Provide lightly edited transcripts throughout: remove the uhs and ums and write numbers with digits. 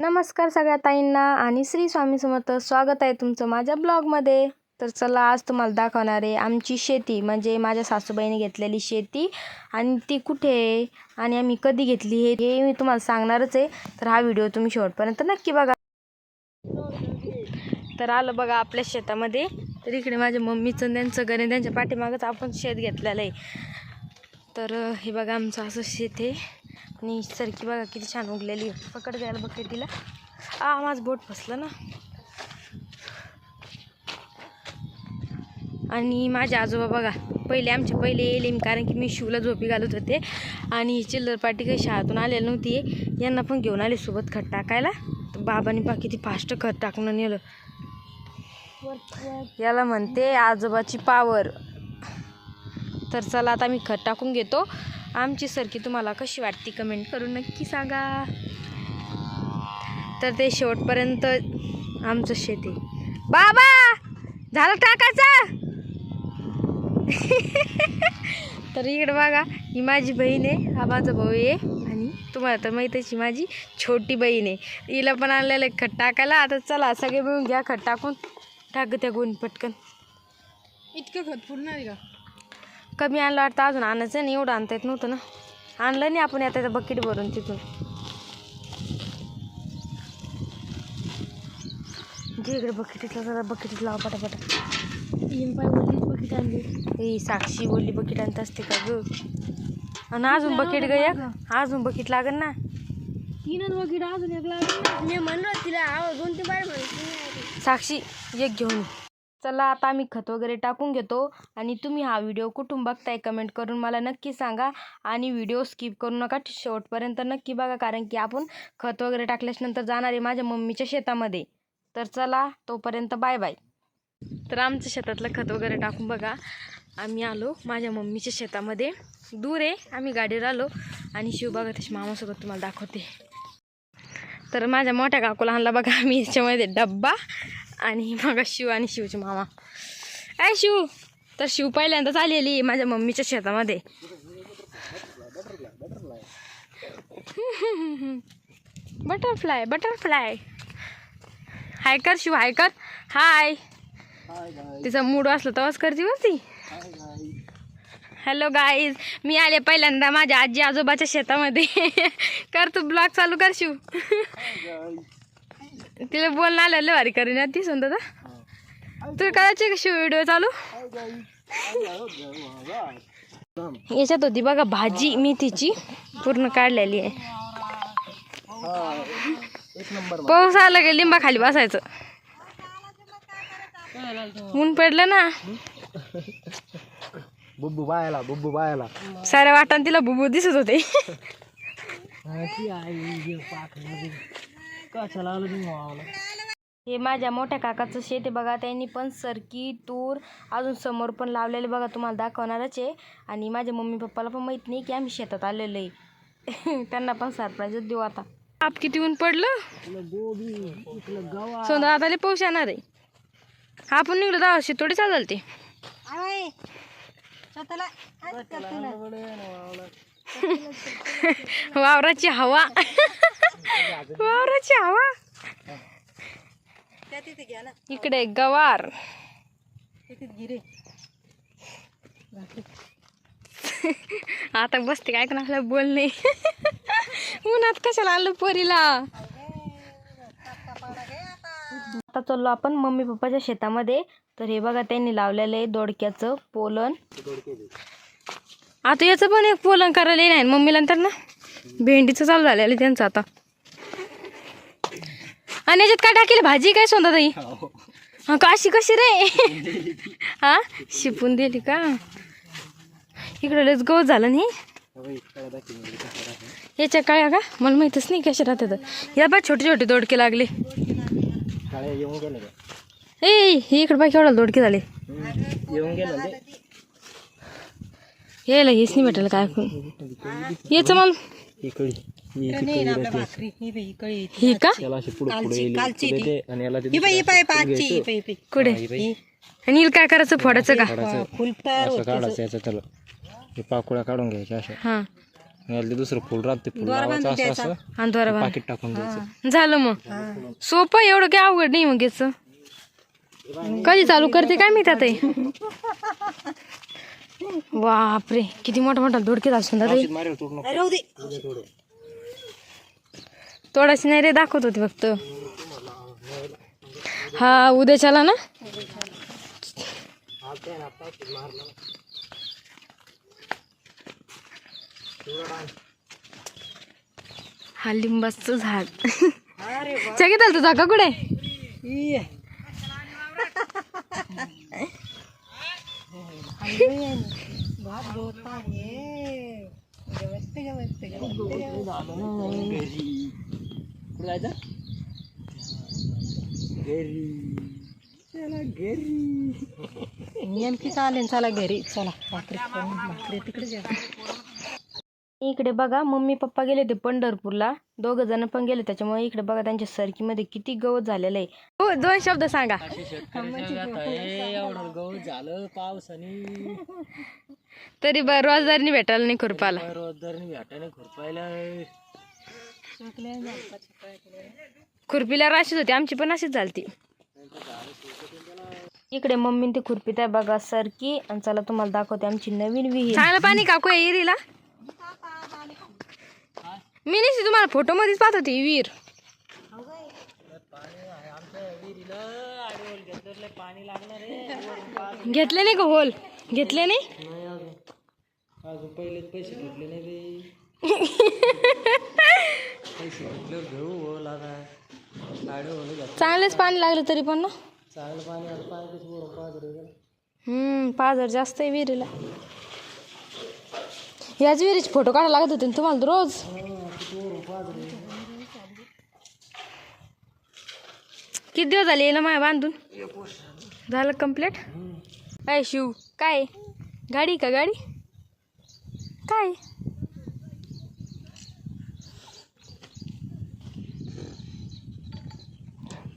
नमस्कार सगळ्या ताईंना आणि श्री स्वामी समर्थ. स्वागत आहे तुमचं माझ्या ब्लॉगमध्ये. तर चला आज तुम्हाला दाखवणार आहे आमची शेती, म्हणजे माझ्या सासूबाईने घेतलेली शेती आणि ती कुठे आहे आणि आम्ही कधी घेतली हे मी तुम्हाला सांगणारच आहे. तर हा व्हिडिओ तुम्ही शेवटपर्यंत नक्की बघा. तर आलं बघा आपल्या शेतामध्ये. तर इकडे माझ्या मम्मीचं त्यांचं घर आहे, त्यांच्या पाठीमागच आपण शेत घेतलेलं आहे. तर हे बघा आमचं असं शेत आहे आणि सरकी बघा किती छान उगलेली. पकड द्यायला बघते तिला. माझं बोट फसलं ना. आणि माझे आजोबा बघा आमचे पहिले येईल, कारण की मी शिवला झोपी घालत होते आणि चिल्लर पाटी काही शाळेतून आलेली नव्हती. यांना पण घेऊन आले सोबत खत टाकायला. तर बाबांनी पहा किती फास्ट खत टाकणं नेलं. याला म्हणते आजोबाची पावर. तर चला आता मी खत टाकून घेतो. आमची सरकी तुम्हाला कशी वाटते कमेंट करून नक्की सांगा. तर ते शेवटपर्यंत आमचं शेत आहे. बाबा झालं टाकायचं. तर इकडे बघा ही माझी बहीण आहे, हा माझा भाऊ आहे आणि तुम्हाला तर माहीतच माझी छोटी बहीण आहे. हिला पण आणलेलं आहे खत टाकायला. आता चला सगळे मिळून घ्या खत टाकून. टाक त्या गोणी पटकन. इतकं खत पुरणार आहे का? कमी आणलं वाटतं, अजून आणायचं नाही. एवढं आणता येत नव्हतं ना. आणलं नाही आपण आता बकेट भरून तिथून. जे इकडे बकेटीतला जरा बकेटीत लावा पटापटा. पाय वरतीच बकेट आणली. ही साक्षी बोलली बकेट आणत असते का ग. आणि अजून बकेट ग एक, अजून बकेट लागेल ना. तीनच बकेट अजून एक लागेल. मी म्हणलो तिला 2-3 बार म्हणली साक्षी एक घेऊन. चला आता आम्ही खत वगैरे टाकून घेतो आणि तुम्ही हा व्हिडिओ कुठून बघताय कमेंट करून मला नक्की सांगा. आणि व्हिडिओ स्किप करू नका, शेवटपर्यंत नक्की बघा, कारण की आपण खत वगैरे टाकल्यानंतर जाणार आहे माझ्या मम्मीच्या शेतामध्ये. तर चला तोपर्यंत बाय बाय. तर आमच्या शेतातलं खत वगैरे टाकून बघा आम्ही आलो माझ्या मम्मीच्या शेतामध्ये. दूर आहे, आम्ही गाडीवर आलो आणि शिव बघा त्याच्या मामासोबत तुम्हाला दाखवते. तर माझ्या मोठ्या काकूला आणला बघा आम्ही याच्यामध्ये डब्बा आणि मग शिव आणि शिवचे मामा. शिव. तर शिव पहिल्यांदाच आलेली माझ्या मम्मीच्या शेतामध्ये. Butterfly butterfly. हाय कर शिव, हाय कर. हाय. तिचा मूड असला तेव्हाच करते बरं ती. हॅलो गाईज, मी आले पहिल्यांदा माझ्या आजी आजोबाच्या शेतामध्ये. कर तू ब्लॉग चालू कर शिव. तिला बोलणं आलं लय भारी करून ती सुंदर. तू करायची का शिव व्हिडिओ चालू. याच्यात होती बघा भाजी मेथीची पूर्ण काढलेली आहे. पाऊस आला की लिंबा खाली बसायचं. ऊन पडलं ना. बुब्बू बायला साऱ्या वाटान तिला बुबू दिसत होते. हे माझ्या मोठ्या काकाचं शेत आहे बघा. त्यांनी पण सरकी तूर अजून समोर पण लावलेले बघा, तुम्हाला दाखवणारच आहे. आणि माझ्या मम्मी पप्पाला पण माहित नाही की आम्ही शेतात आलेलो आहे. त्यांना पण सरप्राईजच देऊ आता. आप किती ऊन पडलं. सोनं आता पाऊस येणार आहे. आपण निघलो 10 थोडी चालल ते. वावराची हवा. वावराची हवा. इकडे गवार. आता बसते काय कोणाला बोलणे. उन्हात कशाला आलं पोरीला. आता चाललो आपण मम्मी पप्पाच्या शेतामध्ये. तर हे बघा त्यांनी लावलेलं आहे दोडक्याचं पोलन. आता याचं पण एक पोलन करायला नाही मम्मीला. नंतर ना भेंडीचं चालू झालेलं त्यांचं आता. आणि याच्यात काय टाकेल भाजी काय सोंदा ताई. हा काशी कशी रे. हा शिपून दिली का. इकडे लयच गवत झालं नाही. याच्या काळ्या का मला माहितच नाही कशा राहतात. या बा छोटे छोटे दोडके लागले. हे इकडे बा केवढा दोडके झाले. यायला हेच नाही भेटायला काय. याच मला ही का कुठे. आणि काय करायचं फोडायचं का. पाकुळ्या काढून घ्यायच्या अशा. हां ते दुसरं फुल राहते फुल लावायचं असं असं आणि द्वारा पाकिट टाकून द्यायचं. झालं मग सोपं आहे, एवढं काय अवघड नाही मग याचं. कधी चालू करते काय मी त्यात. बापरे किती मोठा मोठा धोडके असून मारेल तोड नको. थोडाशी नाही रे दाखवत होते फक्त. हा उद्याच्याला ना. हा लिंबाचं झाड. चकित आलं तुझा का कुठे. नेमकी चालेल. चला घरी चला. भाकरी तिकडे. इकडे बघा मम्मी पप्पा गेले ते पंढरपूरला, 2 जण पण गेले. त्याच्यामुळे इकडे बघा त्यांच्या सरकीमध्ये किती गवत झालेलं आहे. हो 2 शब्द सांगा. एवढं गवत झालं पावसाने, तरी रोजदारनी भेटायला नाही खुरपाला. रोजदारने भेटायला खुरपायला. खुरपीला राशीच होती, आमची पण अशीच झालती. इकडे मम्मी ते खुरपीत आहे बघा सरकी. आणि चला तुम्हाला दाखवते आमची नवीन विहीर. चांगलं पाणी काकू आहे विहिरीला. मी नाही तुम्हाला फोटो मध्येच पाहत होती विहीर. घेतले नाही का होल. घेतले नाही अजून पहिलेच पैसे भेटले नाही रे. पैसे भेटल्यावर घेऊ होल. आता चांगलेच पाणी लागलं तरी पण ना. चांगलं पाणी आता पाणी कसं वरून 5,000 जास्त आहे विहिरीला. याच विहिरीचे फोटो काढायला लागत होते ना तुम्हाला रोज. किती दिवस झाले येईल माया बांधून. झालं कम्प्लीट. काय शिव काय गाडी का गाडी काय.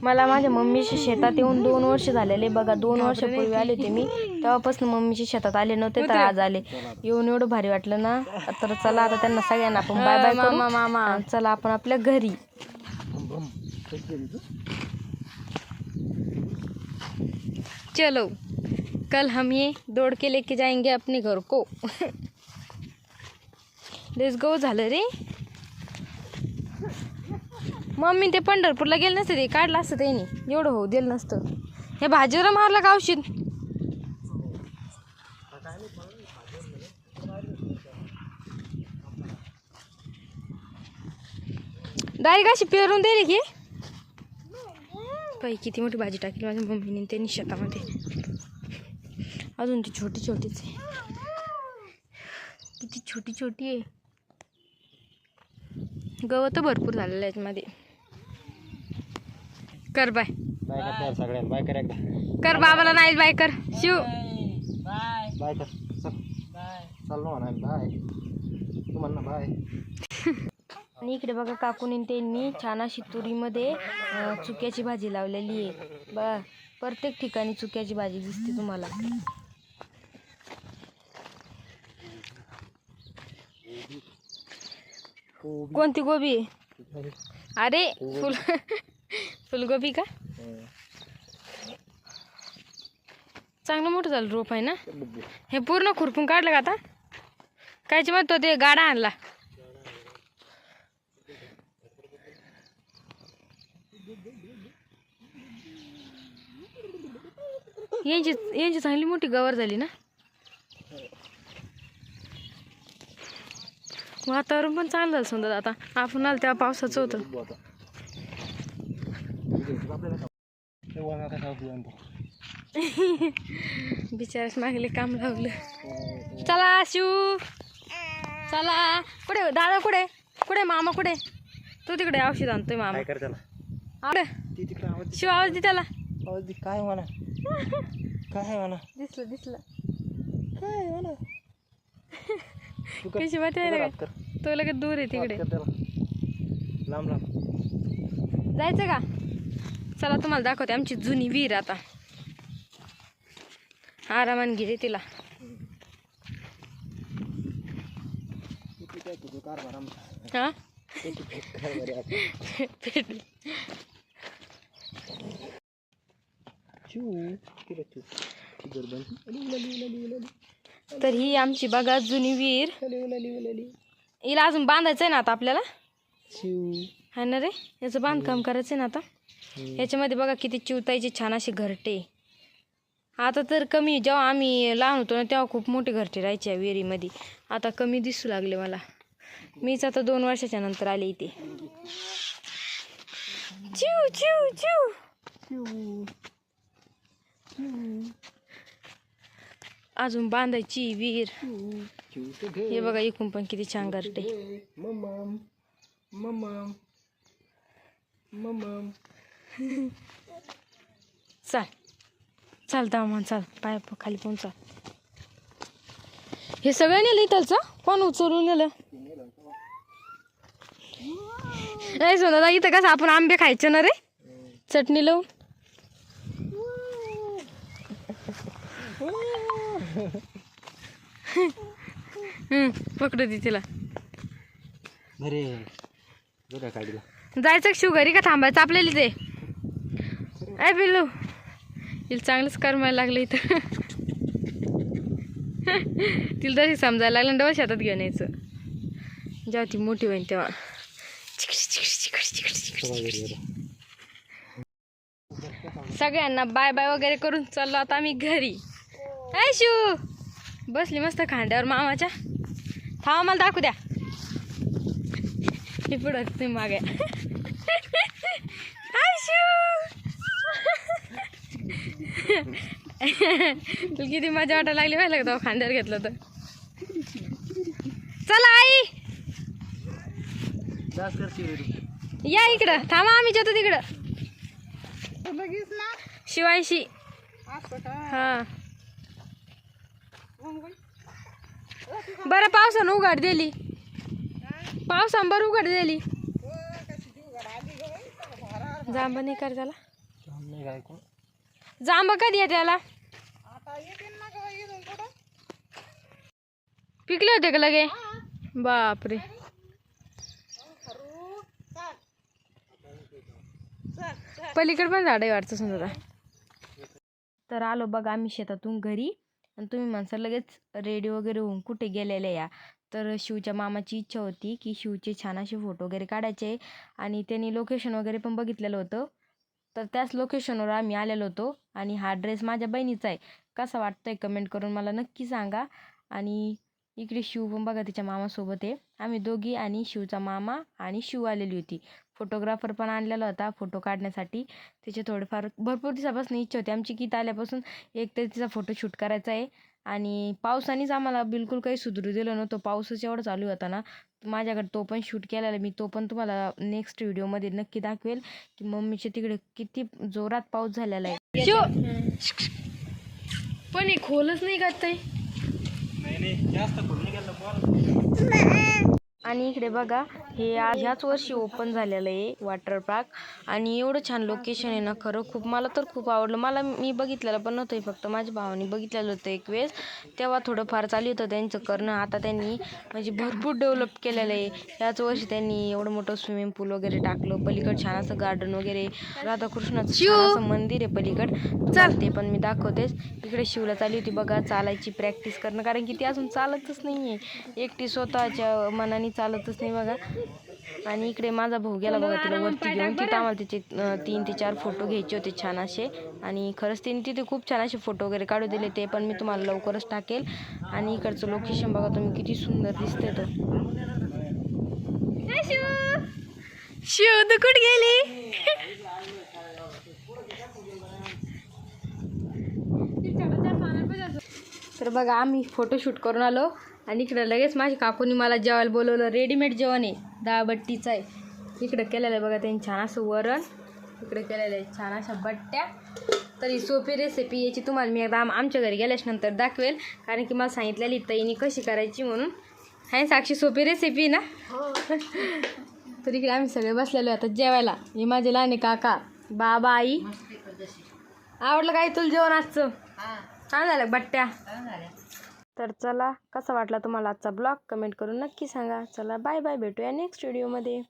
मला माझ्या मम्मीच्या शेतात येऊन 2 वर्ष झालेले बघा. 2 वर्षापूर्वी आले होते मी, तेव्हापासून मम्मीच्या शेतात आले नव्हते तर आज आले. येऊन एवढं भारी वाटलं ना. तर चला आता त्यांना सगळ्यांना आपण बाय बाय करू. मामा चला आपण आपल्या घरी. चलो कल हम ये दौड़ के लेके जाएंगे अपने घर को. Let's go. झालं रे. मम्मी ते पंढरपूरला गेलं नसतं ते काढलं असतं त्यांनी. एवढं होऊ दिलं नसतं. हे भाजीवर मारला का औषध. डायरेक्ट अशी पेरून दिली की. बाई किती मोठी भाजी टाकली माझ्या मम्मीने त्यांनी शेतामध्ये. अजून ती छोटी छोटीच आहे. किती छोटी छोटी आहे. गवत भरपूर झालेलं आहे याच्यामध्ये. कर बाय. बाय कर सगळ्यांना. बाय कर एकदा. कर बाबाला नाही बाय कर. शिव बाय कर. चल म्हणा बाय. तू म्हण ना बाय. आणि इकडे बघा काकूनी त्यांनी छान अशी तुरीमध्ये चुक्याची भाजी लावलेली आहे. प्रत्येक ठिकाणी चुक्याची भाजी दिसते तुम्हाला. कोणती गोबी आहे. अरे फुलगोबी का. चांगलं मोठं झालं रोप आहे ना. हे पूर्ण खुरपून काढलं का आता. कायची मग तो ते गाडा आणला. यांची चांगली मोठी गवर झाली ना. वातावरण पण चांगलं झालं समजा. आता आपण आलं तेव्हा पावसाचं होतं. बिचाराच मागले काम लावलं. चला शिव चला. कुठे दादा कुठे कुठे मामा कुठे. तू तिकडे औषध आणतोय मामा. काय कर त्याला. शिव आवाज दे त्याला. आवाज दे. काय म्हणा. काय म्हणा. दिसलं काय म्हणा. कशी बात आहे ना. तो लगेच दूर आहे तिकडे. लांब लांब जायचं का. चला तुम्हाला दाखवते आमची जुनी विहीर. आता आरामाने गेले तिला. तुझं कारभार आमचा हां कारभार आहे आता. चिऊ तिला चिऊ ती गरबन तर ही आमची बघा जुनी विहीर. हिला अजून बांधायचं आहे ना आता आपल्याला, चिऊ है ना रे. याचं बांधकाम करायचं आहे ना आता. याच्यामध्ये बघा किती चिवतायचे छान असे घरटे. आता तर कमी, जेव्हा आम्ही लहान होतो ना तेव्हा खूप मोठे घरटे राहायचे या विहिरीमध्ये. आता कमी दिसू लागले मला. मीच आता 2 वर्षाच्या नंतर आले इथे. चिव चिव चिव. अजून बांधायची विहीर. हे बघा इकून पण किती छान घरटे. मम्मम मम्मम मम्मम. चाल चाल दामन चाल, पाय खाली पण चाल. हे सगळं नेलं इथलचं, कोण उचलून नेलं? नाही सोना, इथं कसं आपण आंबे खायचे ना रे चटणी लावून. पकडू दे तिला. अरे बघा काढीला जायचं शिव घरी का थांबायचं आपल्याला ते? ऐ पिल्लू, तिला चांगलंच करमायला लागलं इथं. तिला तशी समजायला लागलं डबल शेतात घेऊन यायचं जेव्हा ती मोठी होईल तेव्हा. सगळ्यांना बाय बाय वगैरे करून चाललो आता आम्ही घरी. ऐ शिव बसली मस्त खांद्यावर मामाच्या. थांबा मला दाखवू द्या. हे पुढं तुम्ही मागे. तुला किती मजा वाटायला लागली पाहिजे का तेव्हा खांद्यावर घेतलं तर. चला आई जास्त करते या इकडं. थांबा आम्ही जातो तिकडं शिवायशी. हा बरं पावसानं उघड दिली. पावसानं बरं उघड दिली. जांबा नाही कर त्याला. जांबा कधी आहे त्याला? पिकले होते का लगे? बापरे. पलीकडे पण झाड आहे वाटतं समजा. तर आलो बघा आम्ही शेतातून घरी. आणि तुम्ही माणसं लगेच रेडी वगैरे होऊन कुठे गेलेले या. तर शिवच्या मामाची इच्छा होती की शिवचे छान असे फोटो वगैरे काढायचे. आणि त्यांनी लोकेशन वगैरे पण बघितलेलं होतं. तर त्याच लोकेशनवर आम्ही आलेलो होतो. आणि हा ड्रेस माझ्या बहिणीचा आहे. कसा वाटतोय कमेंट करून मला नक्की सांगा. आणि इकडे शिव पण बघा तिच्या मामासोबत आहे. आम्ही दोघी आणि शिवचा मामा आणि शिव आलेली होती. फोटोग्राफर पण आणलेला होता फोटो काढण्यासाठी. तिचे थोडेफार भरपूर दिवसापासून इच्छा होती आमची की आल्यापासून एकतरी तिचा फोटो शूट करायचा आहे. आणि पावसानेच आम्हाला बिलकुल काही सुधरू दिलं नव्हतं. पाऊसच एवढा चालू होता ना. माझ्याकडे तो पण शूट केलेला मी. तो पण तुम्हाला नेक्स्ट व्हिडिओमध्ये नक्की दाखवेल की मम्मीच्या तिकडे किती जोरात पाऊस झालेला आहे. शिव पण हे खोलच नाही का ताई. जास्त खोल नाही गेलं. आणि इकडे बघा हे आज ह्याच वर्षी ओपन झालेलं आहे वॉटर पार्क. आणि एवढं छान लोकेशन आहे ना खरं खूप. मला तर खूप आवडलं. मी बघितलेलं पण नव्हतं. फक्त माझ्या भावाने बघितलेलं होतं एक वेळेस. तेव्हा थोडंफार चालू होतं त्यांचं करणं. आता त्यांनी म्हणजे भरपूर डेव्हलप केलेलं आहे. ह्याच वर्षी त्यांनी एवढं मोठं स्विमिंग पूल वगैरे टाकलं. पलीकडे छान असं गार्डन वगैरे. राधाकृष्णाचं छान असं मंदिर आहे पलीकड. चल ते पण मी दाखवतेच. इकडे शिवला चालली होती बघा चालायची प्रॅक्टिस करणं. कारण की ती अजून चालतच नाही आहे. एकटी स्वतःच्या मनाने चालतच नाही बघा. आणि इकडे माझा भाऊ गेला बघा तिला वरती घेऊन. तिथं आम्हाला तिचे 3 ते 4 फोटो घ्यायचे होते छान असे. आणि खरंच तिने तिथे खूप छान असे फोटो वगैरे काढू दिले. ते पण मी तुम्हाला लवकरच टाकेल. आणि इकडचं लोकेशन बघा तुम्ही किती सुंदर दिसते. तर शिव तू कुठे गेली? तर बघा आम्ही फोटोशूट करून आलो. आणि इकडं लगेच माझ्या काकूनी मला जेवायला बोलवलं. रेडीमेड जेवण आहे डाळबट्टीचं आहे. इकडं केलेलं आहे बघा त्यांनी छान असं वरण. इकडे केलेलं आहे छान अशा बट्ट्या. तर ही सोपी रेसिपी याची तुम्हाला मी एकदा आमच्या घरी गेल्याच्या नंतर दाखवेल. कारण की मला सांगितलेली ताईनी कशी करायची म्हणून. आहे साक्षी सोपी रेसिपी ना. तर इकडे आम्ही सगळे बसलेलो आता जेवायला. हे माझे लहाने काका बाबा आई. आवडलं काय तुला जेवण आजचं? छान झालं बट्ट्या. तर चला, कसा वाटला तुम्हाला आजचा ब्लॉग कमेंट करून नक्की सांगा. चला बाय बाय, भेटूया नेक्स्ट व्हिडिओमध्ये.